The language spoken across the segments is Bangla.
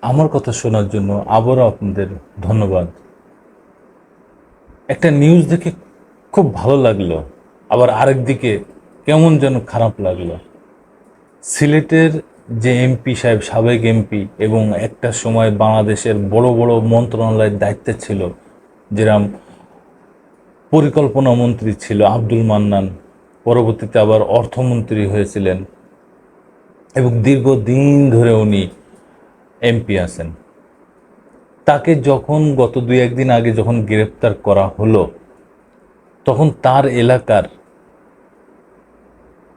আমার কথা শোনার জন্য আবারও আপনাদের ধন্যবাদ। একটা নিউজ দেখে খুব ভালো লাগলো, আবার আরেক দিকে কেমন যেন খারাপ লাগলো। সিলেটের যে এমপি সাহেব, সাবেক এমপি এবং একটা সময় বাংলাদেশের বড় বড় মন্ত্রণালয়ের দায়িত্বে ছিল, যেরকম পরিকল্পনা মন্ত্রী ছিল আব্দুল মান্নান, পরবর্তীতে আবার অর্থমন্ত্রী হয়েছিলেন এবং দীর্ঘদিন ধরে উনি এমপি আছেন। তাকে যখন গত দুই একদিন আগে যখন গ্রেপ্তার করা হলো, তখন তার এলাকার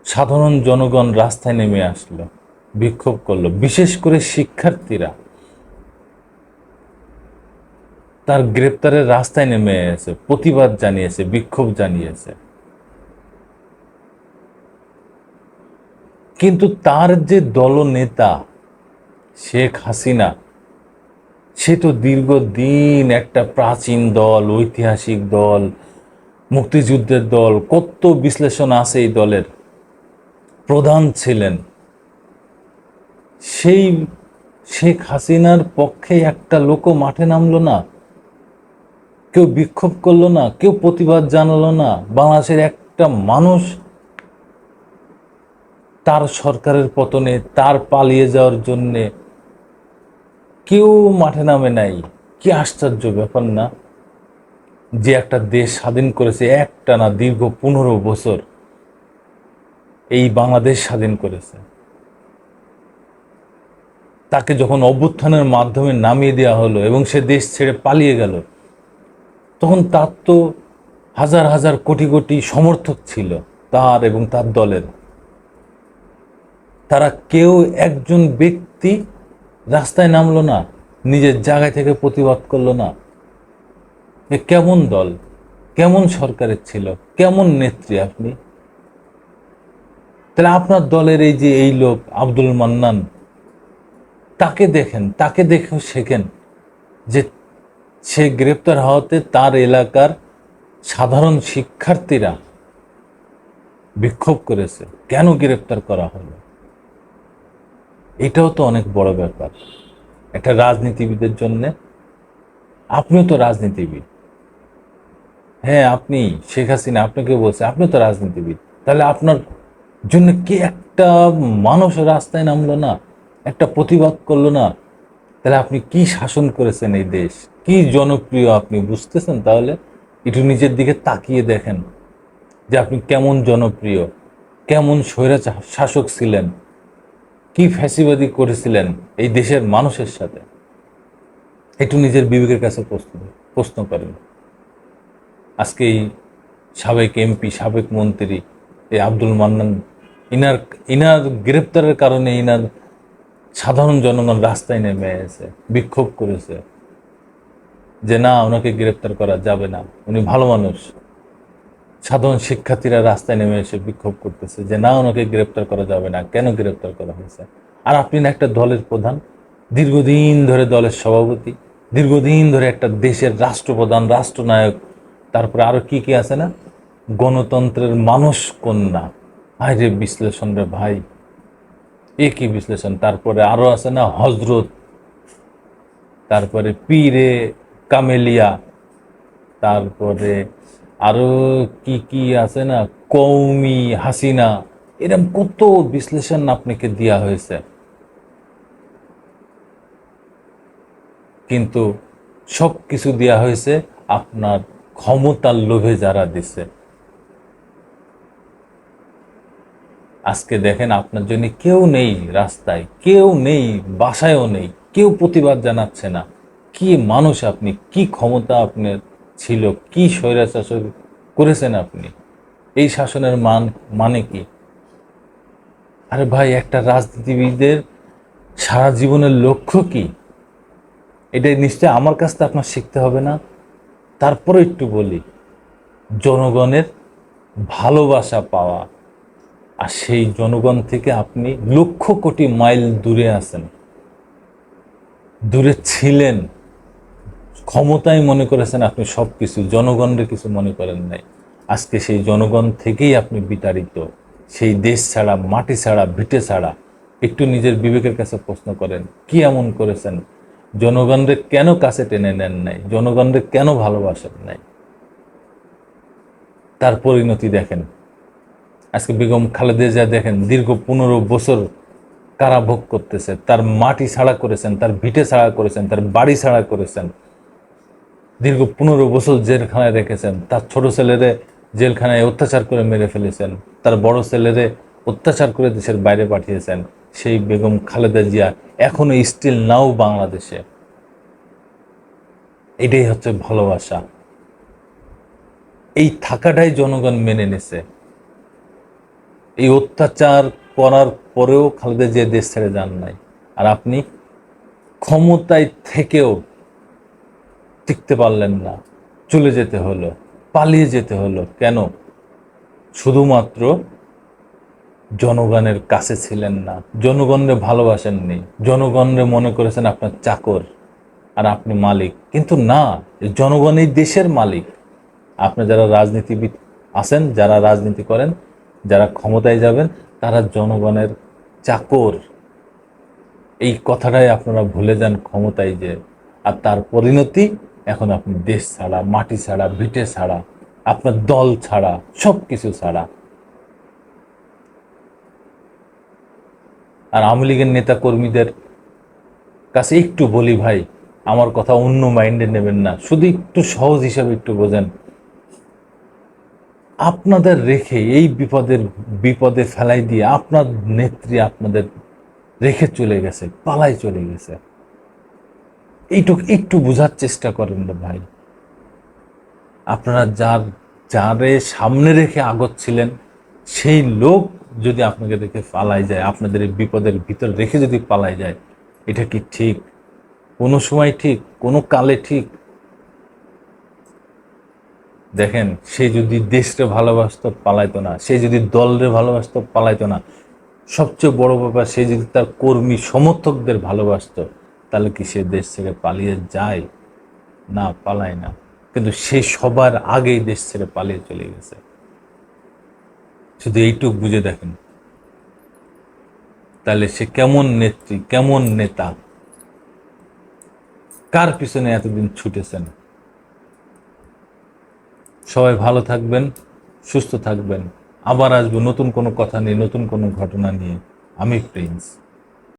সাধারণ জনগণ রাস্তায় নেমে আসলো, বিক্ষোভ করলো। বিশেষ করে শিক্ষার্থীরা তার গ্রেপ্তারের রাস্তায় নেমে এসে প্রতিবাদ জানিয়েছে, বিক্ষোভ জানিয়েছে। কিন্তু তার যে দলনেতা শেখ হাসিনা, সে তো দীর্ঘদিন একটা প্রাচীন দল, ঐতিহাসিক দল, মুক্তিযুদ্ধের দল, কত বিশ্লেষণ আছে এই দলের, প্রধান ছিলেন। সেই শেখ হাসিনার পক্ষে একটা লোকও মাঠে নামলো না, কেউ বিক্ষোভ করলো না, কেউ প্রতিবাদ জানালো না। বাংলাদেশের একটা মানুষ তার সরকারের পতনে, তার পালিয়ে যাওয়ার জন্যে কেউ মাঠে নামে নাই। কি আশ্চর্য ব্যাপার না, যে একটা দেশ স্বাধীন করেছে একটা না দীর্ঘ 15 বছর, এই বাংলাদেশ স্বাধীন করেছে, তাকে যখন অভ্যুত্থানের মাধ্যমে নামিয়ে দেওয়া হলো এবং সে দেশ ছেড়ে পালিয়ে গেল, তখন তার তো হাজার হাজার কোটি কোটি সমর্থক ছিল তার এবং তার দলের। তারা কেউ একজন ব্যক্তি রাস্তায় নামলো না, নিজের জায়গা থেকে প্রতিবাদ করলো না। এ কেমন দল, কেমন সরকারের ছিল, কেমন নেত্রী আপনি? তাহলে আপনার দলের এই যে এই লোক আব্দুল মান্নান, তাকে দেখেন, তাকে দেখেও শেখেন যে সে গ্রেপ্তার হওয়াতে তার এলাকার সাধারণ শিক্ষার্থীরা বিক্ষোভ করেছে, কেন গ্রেপ্তার করা হলো। এটাও তো অনেক বড় ব্যাপার একটা রাজনীতিবিদের জন্য। আপনিও তো রাজনীতিবিদ, হ্যাঁ আপনি শেখ হাসিনা আপনাকে বলছে আপনিও তো রাজনীতিবিদ, তাহলে আপনার জন্য কি একটা মানুষ রাস্তায় নামলো না, একটা প্রতিবাদ করলো না? তাহলে আপনি কি শাসন করেছেন এই দেশ, কি জনপ্রিয় আপনি বুঝতেছেন? তাহলে একটু নিজের দিকে তাকিয়ে দেখেন যে আপনি কেমন জনপ্রিয়, কেমন স্বৈরা শাসক ছিলেন, কি ফ্যাসিবাদী করেছিলেন এই দেশের মানুষের সাথে। একটু নিজের বিবেকের কাছে প্রশ্ন করেন। আজকে এই সাবেক এমপি, সাবেক মন্ত্রী এই আব্দুল মান্নান, ইনার ইনার গ্রেপ্তারের কারণে ইনার সাধারণ জনগণ রাস্তায় নেমে এসে বিক্ষোভ করেছে যে না, ওনাকে গ্রেপ্তার করা যাবে না, উনি ভালো মানুষ। সাধারণ শিক্ষার্থীরা রাস্তায় নেমে এসে বিক্ষোভ করতেছে যে না, ওনাকে গ্রেপ্তার করা যাবে না, কেন গ্রেপ্তার করা হয়েছে? আর আপনি না একটা দলের প্রধান, দীর্ঘদিন ধরে দলের সভাপতি, দীর্ঘদিন ধরে একটা দেশের রাষ্ট্রপ্রধান, রাষ্ট্রনায়ক, তারপরে আরো কি কি আছে না, গণতন্ত্রের মানস কন্যা। ভাই রে বিশ্লেষণ রে ভাই, এ কি বিশ্লেষণ! তারপরে আরো আছে না হজরত, তারপরে পীরে কামেলিয়া, তারপরে আরো কি কি আছে না, কৌমি হাসিনা, এরকম কত বিশ্লেষণ আপনাকে দেওয়া হয়েছে। কিন্তু সব কিছু দেওয়া হয়েছে আপনার ক্ষমতার লোভে যারা দিছে। আজকে দেখেন আপনার জন্য কেউ নেই রাস্তায়, কেউ নেই বাসায়ও নেই, কেউ প্রতিবাদ জানাচ্ছে না। কি মানুষ আপনি, কি ক্ষমতা আপনার ছিল, কি স্বৈরাচার করেছেন আপনি, এই শাসনের মানে কি? আরে ভাই, একটা রাজনীতিবিদের সারা জীবনের লক্ষ্য কি? এটা নিশ্চয় আমার কাছ থেকে আপনার শিখতে হবে না? তারপরে একটু বলি, জনগণের ভালোবাসা পাওয়া। আর সেই জনগণ থেকে আপনি লক্ষ কোটি মাইল দূরে আছেন, দূরে ছিলেন। ক্ষমতায় মনে করেছেন আপনি সব কিছু, জনগণের কিছু মনে করেন নাই। আজকে সেই জনগণ থেকেই আপনি বিতাড়িত, সেই দেশ ছাড়া, মাটি ছাড়া, ভিটে ছাড়া। একটু নিজের বিবেকের কাছে প্রশ্ন করেন, কি এমন করেছেন জনগণরে কেন কাছে টেনে নেন নাই, জনগণরে কেন ভালোবাসেন নাই? তার পরিণতি দেখেন। আজকে বেগম খালেদা জিয়া দেখেন দীর্ঘ 15 বছর কারাভোগ করতেছে। তার মাটি ছাড়া করেছেন, তার ভিটে ছাড়া করেছেন, তার বাড়ি ছাড়া করেছেন, দীর্ঘ 15 বছর জেলখানায় রেখেছেন। তার ছোট ছেলেরে জেলখানায় অত্যাচার করে মেরে ফেলেছেন, তার বড় ছেলেরে অত্যাচার করে দেশের বাইরে পাঠিয়েছেন। সেই বেগম খালেদা জিয়া এখনো স্টিল নাও বাংলাদেশে। এটাই হচ্ছে ভালোবাসা। এই থাকাটাই জনগণ মেনে নিছে। এই অত্যাচার করার পরেও খালেদা জিয়া দেশ ছেড়ে যান নাই। আর আপনি ক্ষমতায় থেকেও টিকতে পারলেন না, চলে যেতে হলো, পালিয়ে যেতে হলো। কেন? শুধুমাত্র জনগণের কাছে ছিলেন না, জনগণরে ভালোবাসেননি, জনগণরে মনে করেছেন আপনার চাকর আর আপনি মালিক। কিন্তু না, জনগণ এই দেশের মালিক। আপনি যারা রাজনীতিবিদ আছেন, যারা রাজনীতি করেন, যারা ক্ষমতায় যাবেন, তারা জনগণের চাকর। এই কথাটাই আপনারা ভুলে যান ক্ষমতায় যে। আর তার পরিণতি এখন আপনি দেশ ছাড়া, মাটি ছাড়া, ভিটে ছাড়া, আপনার দল ছাড়া, সব কিছু ছাড়া। আর আওয়ামী লীগের নেতা কর্মীদের কাছে একটু বলি ভাই, আমার কথা অন্য মাইন্ডে নেবেন না, শুধু একটু সহজ হিসাবে একটু বোঝেন। আপনাদের রেখে এই বিপদে ফেলাই দিয়ে আপনার নেত্রী আপনাদের রেখে চলে গেছে, পালাই চলে গেছে। এইটুকু একটু বোঝার চেষ্টা করেন না ভাই। আপনারা যারে সামনে রেখে আগচ্ছিলেন, সেই লোক যদি আপনাকে রেখে পালাই যায়, আপনাদের এই বিপদের ভিতর রেখে যদি পালাই যায়, এটা কি ঠিক? কোনো সময় ঠিক, কোনো কালে ঠিক? দেখেন, সে যদি দেশকে ভালোবাসত পালাইতো না, সে যদি দলরে ভালোবাসত পালাইতো না। সবচেয়ে বড় ব্যাপার, সে যদি তার কর্মী সমর্থকদের ভালোবাসত, তাহলে কি সে দেশ থেকে পালিয়ে যায়? না, পালায় না। কিন্তু সে সবার আগেই দেশ ছেড়ে পালিয়ে চলে গেছে। শুধু এইটুক বুঝে দেখেন, তাহলে সে কেমন নেত্রী, কেমন নেতা, কার পিছনে এতদিন ছুটেছেন। সবাই ভালো থাকবেন, সুস্থ থাকবেন। আবার আসবো নতুন কোনো কথা নিয়ে, নতুন কোনো ঘটনা নিয়ে। আমি প্রিন্স।